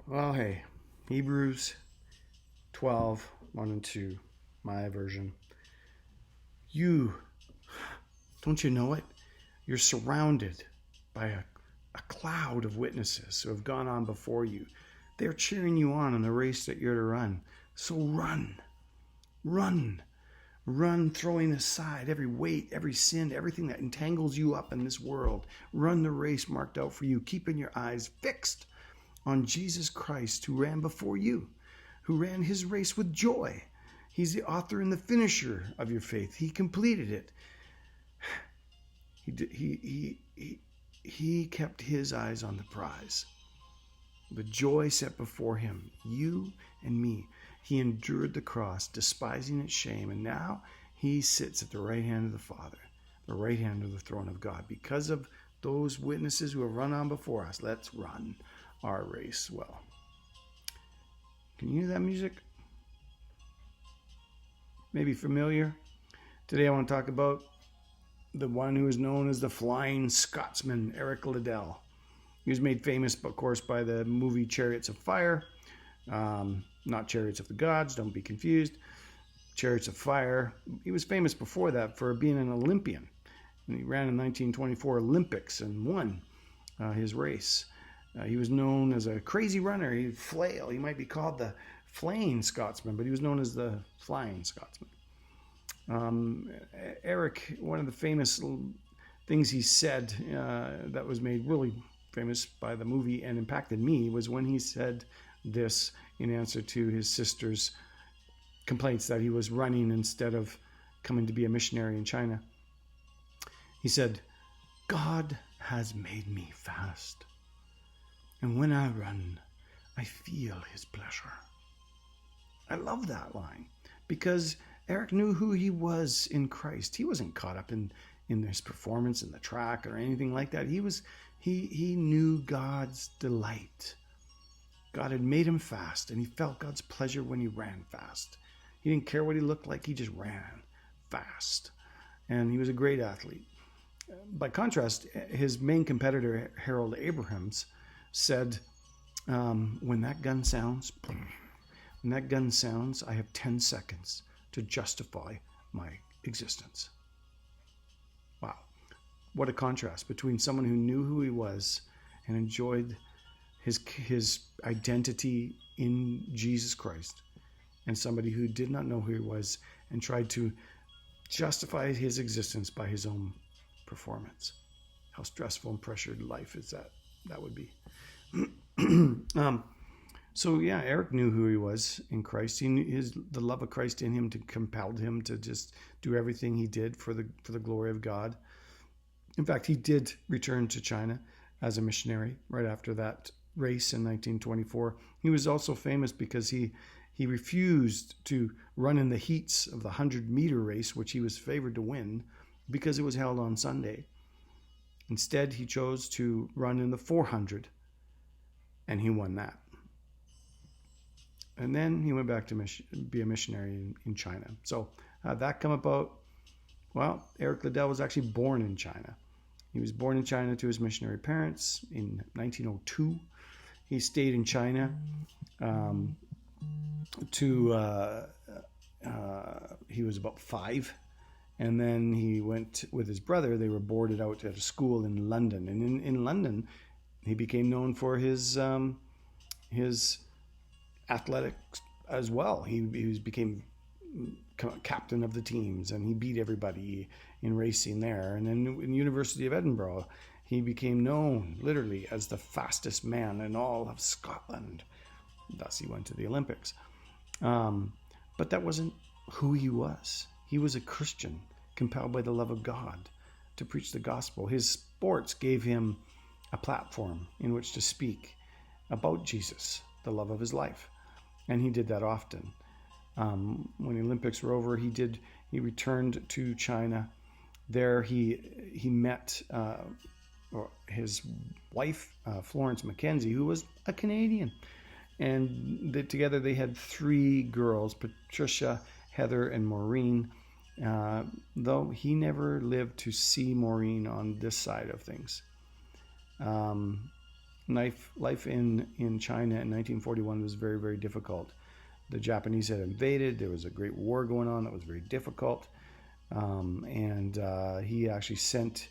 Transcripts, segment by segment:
Well, hey, Hebrews 12, 1 and 2, my version. You, don't you know it? You're surrounded by a cloud of witnesses who have gone on before you. They're cheering you on in the race that you're to run. So run, run, run, throwing aside every weight, every sin, everything that entangles you up in this world. Run the race marked out for you, keeping your eyes fixed on Jesus Christ, who ran before you, who ran his race with joy. He's the author and the finisher of your faith. He completed it. He kept his eyes on the prize. The joy set before him, you and me. He endured the cross, despising its shame, and now he sits at the right hand of the Father, the right hand of the throne of God. Because of those witnesses who have run on before us, let's run our race well. Can you hear that music? Maybe familiar? Today I want to talk about the one who is known as the Flying Scotsman, Eric Liddell. He was made famous, of course, by the movie Chariots of Fire. Not Chariots of the Gods, don't be confused. Chariots of Fire. He was famous before that for being an Olympian. And he ran in 1924 Olympics and won his race. He was known as a crazy runner. He'd flail. He might be called the Flaying Scotsman, but he was known as the Flying Scotsman. Eric, one of the famous things he said that was made really famous by the movie and impacted me was when he said this in answer to his sister's complaints that he was running instead of coming to be a missionary in China. He said, "God has made me fast, and when I run, I feel his pleasure." I love that line because Eric knew who he was in Christ. He wasn't caught up in his performance in the track or anything like that. He knew God's delight. God had made him fast, and he felt God's pleasure when he ran fast. He didn't care what he looked like. He just ran fast. And he was a great athlete. By contrast, his main competitor, Harold Abrahams, said, when that gun sounds, I have 10 seconds to justify my existence. Wow. What a contrast between someone who knew who he was and enjoyed his identity in Jesus Christ and somebody who did not know who he was and tried to justify his existence by his own performance. How stressful and pressured life is that would be. So yeah, Eric knew who he was in Christ. He knew the love of Christ in him compelled him to just do everything he did for the glory of God. In fact, he did return to China as a missionary right after that race in 1924. He was also famous because he refused to run in the heats of the 100-meter race, which he was favored to win, because it was held on Sunday. Instead, he chose to run in the 400, and he won that. And then he went back to be a missionary in China. So how'd that come about? Well, Eric Liddell was actually born in China. He was born in China to his missionary parents in 1902. He stayed in China he was about 5. And then he went with his brother. They were boarded out at a school in London. And in London, he became known for his athletics as well. He became captain of the teams, and he beat everybody in racing there. And then in the University of Edinburgh, he became known literally as the fastest man in all of Scotland. Thus, he went to the Olympics. But that wasn't who he was. He was a Christian, compelled by the love of God to preach the gospel. His sports gave him a platform in which to speak about Jesus, the love of his life. And he did that often. When the Olympics were over, he returned to China. There he met his wife, Florence Mackenzie, who was a Canadian. And together they had 3 girls, Patricia, Heather, and Maureen, though he never lived to see Maureen on this side of things. life in China in 1941 was very, very difficult. The Japanese had invaded. There was a great war going on that was very difficult. And he actually sent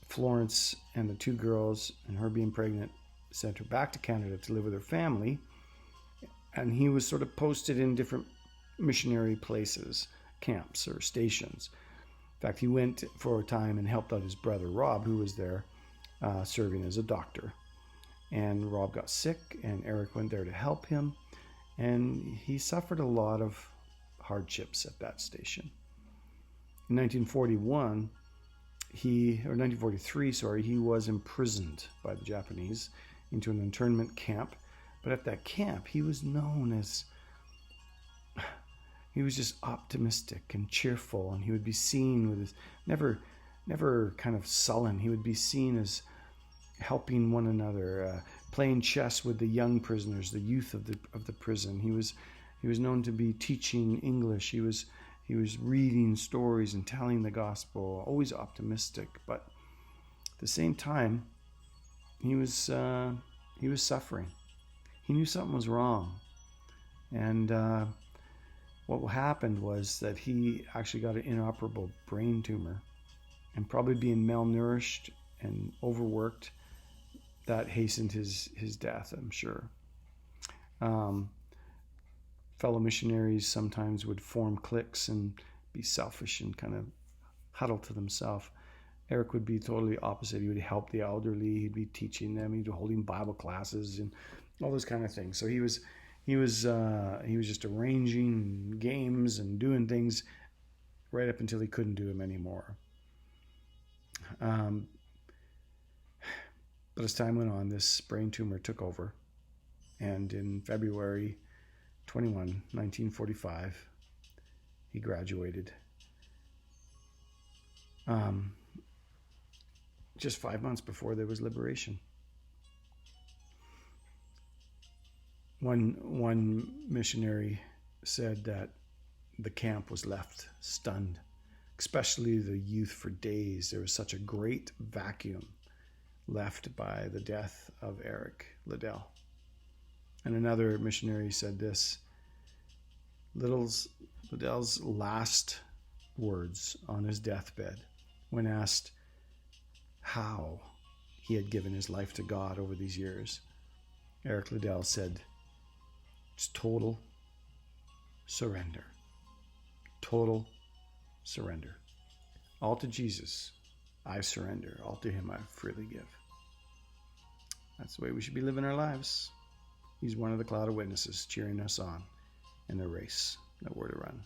Florence and the two girls, and her being pregnant, sent her back to Canada to live with her family. And he was sort of posted in different missionary places, camps or stations. In fact, he went for a time and helped out his brother Rob, who was there serving as a doctor. And Rob got sick, and Eric went there to help him. And he suffered a lot of hardships at that station. In 1943, he was imprisoned by the Japanese into an internment camp. But at that camp, he was known as, he was just optimistic and cheerful, and he would be seen with his, never kind of sullen. He would be seen as helping one another, playing chess with the young prisoners, the youth of the prison. He was known to be teaching English. He was reading stories and telling the gospel, always optimistic. But at the same time, he was suffering. He knew something was wrong, and what happened was that he actually got an inoperable brain tumor, and probably being malnourished and overworked, that hastened his death, I'm sure. Fellow missionaries sometimes would form cliques and be selfish and kind of huddle to themselves. Eric would be totally opposite. He would help the elderly. He'd be teaching them. He'd be holding Bible classes and all those kind of things. So he was just arranging games and doing things right up until he couldn't do them anymore. But as time went on, this brain tumor took over, and in February 21, 1945, he graduated. Just 5 months before there was liberation. One missionary said that the camp was left stunned, especially the youth, for days. There was such a great vacuum left by the death of Eric Liddell. And another missionary said this: Liddell's last words on his deathbed, when asked how he had given his life to God over these years, Eric Liddell said, "It's total surrender. Total surrender. All to Jesus I surrender. All to him I freely give." That's the way we should be living our lives. He's one of the cloud of witnesses cheering us on in the race that we're to run.